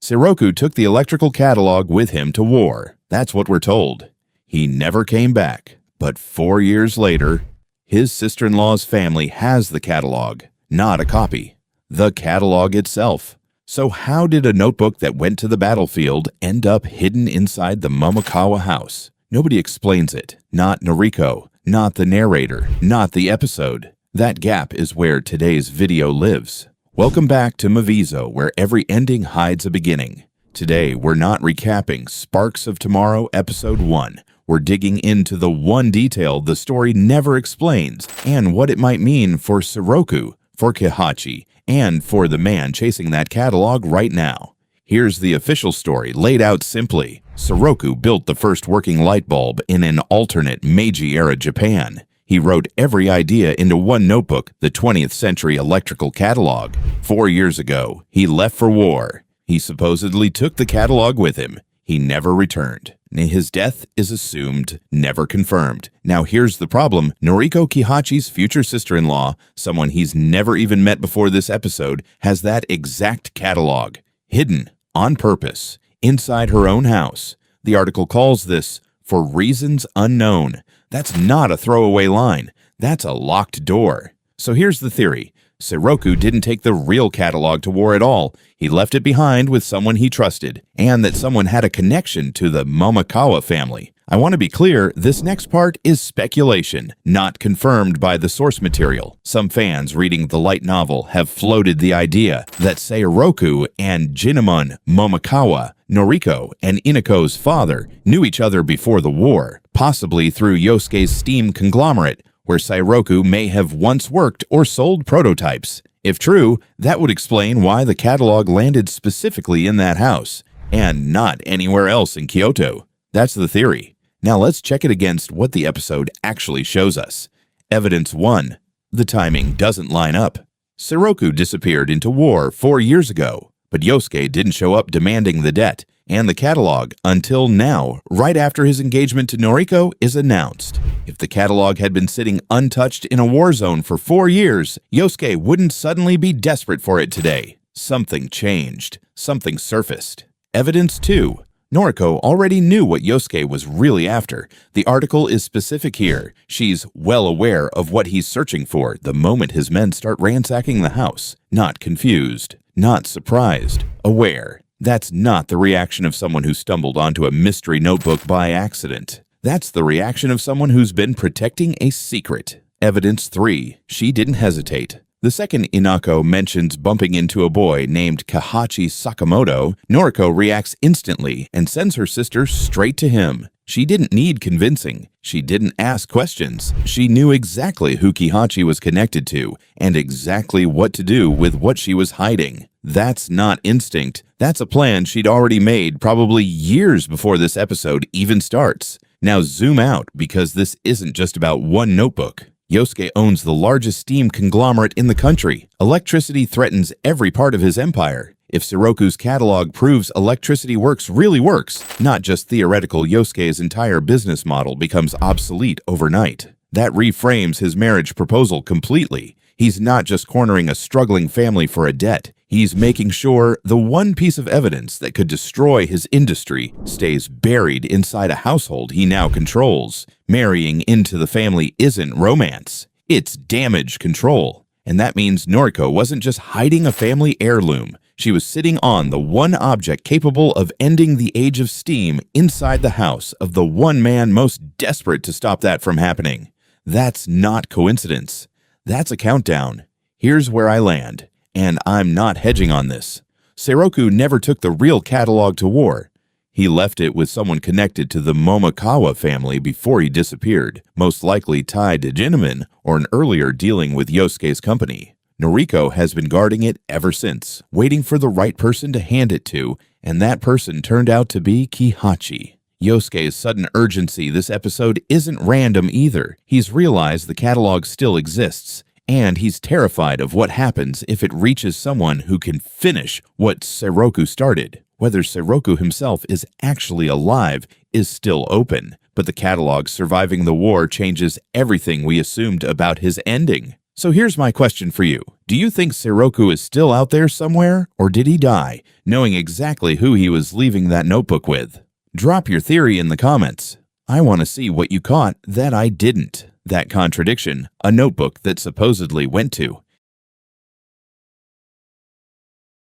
Seiroku took the Electrical Catalogue with him to war. That's what we're told. He never came back, but 4 years later, his sister-in-law's family has the catalog, not a copy. The catalog itself. So how did a notebook that went to the battlefield end up hidden inside the Momokawa house? Nobody explains it. Not Noriko, not the narrator, not the episode. That gap is where today's video lives. Welcome back to Movizo, where every ending hides a beginning. Today, we're not recapping Sparks of Tomorrow Episode 1. We're digging into the one detail the story never explains and what it might mean for Seiroku, for Kihachi, and for the man chasing that catalog right now. Here's the official story laid out simply. Seiroku built the first working light bulb in an alternate Meiji-era Japan. He wrote every idea into one notebook, the 20th century Electrical Catalogue. 4 years ago, he left for war. He supposedly took the catalog with him. He never returned. His death is assumed, never confirmed. Now here's the problem. Noriko Kihachi's future sister-in-law, someone he's never even met before this episode, has that exact catalog, hidden on purpose, inside her own house. The article calls this, "For reasons unknown." That's not a throwaway line. That's a locked door. So here's the theory. Seiroku didn't take the real catalog to war at all. He left it behind with someone he trusted, and that someone had a connection to the Momokawa family. I want to be clear, this next part is speculation, not confirmed by the source material. Some fans reading the light novel have floated the idea that Seiroku and Jinemon Momokawa, Noriko, and Inako's father knew each other before the war, possibly through Yosuke's steam conglomerate, where Seiroku may have once worked or sold prototypes. If true, that would explain why the catalog landed specifically in that house, and not anywhere else in Kyoto. That's the theory. Now let's check it against what the episode actually shows us. Evidence 1. The timing doesn't line up. Seiroku disappeared into war 4 years ago, but Yosuke didn't show up demanding the debt, and the catalog until now, right after his engagement to Noriko is announced. If the catalog had been sitting untouched in a war zone for 4 years, Yosuke wouldn't suddenly be desperate for it today. Something changed. Something surfaced. Evidence 2. Noriko already knew what Yosuke was really after. The article is specific here. She's well aware of what he's searching for the moment his men start ransacking the house. Not confused. Not surprised. Aware. That's not the reaction of someone who stumbled onto a mystery notebook by accident. That's the reaction of someone who's been protecting a secret. Evidence 3. She didn't hesitate. The second Inako mentions bumping into a boy named Kihachi Sakamoto, Noriko reacts instantly and sends her sister straight to him. She didn't need convincing. She didn't ask questions. She knew exactly who Kihachi was connected to and exactly what to do with what she was hiding. That's not instinct. That's a plan she'd already made probably years before this episode even starts. Now zoom out, because this isn't just about one notebook. Yosuke owns the largest steam conglomerate in the country. Electricity threatens every part of his empire. If Seiroku's catalog proves electricity really works, not just theoretical, Yosuke's entire business model becomes obsolete overnight. That reframes his marriage proposal completely. He's not just cornering a struggling family for a debt. He's making sure the one piece of evidence that could destroy his industry stays buried inside a household he now controls. Marrying into the family isn't romance. It's damage control. And that means Noriko wasn't just hiding a family heirloom. She was sitting on the one object capable of ending the age of steam inside the house of the one man most desperate to stop that from happening. That's not coincidence. That's a countdown. Here's where I land. And I'm not hedging on this. Seiroku never took the real catalog to war. He left it with someone connected to the Momokawa family before he disappeared, most likely tied to Jinemon or an earlier dealing with Yosuke's company. Noriko has been guarding it ever since, waiting for the right person to hand it to, and that person turned out to be Kihachi. Yosuke's sudden urgency this episode isn't random either. He's realized the catalog still exists, and he's terrified of what happens if it reaches someone who can finish what Seiroku started. Whether Seiroku himself is actually alive is still open, but the catalog surviving the war changes everything we assumed about his ending. So here's my question for you. Do you think Seiroku is still out there somewhere, or did he die, knowing exactly who he was leaving that notebook with? Drop your theory in the comments. I want to see what you caught that I didn't. That contradiction, a notebook that supposedly went to,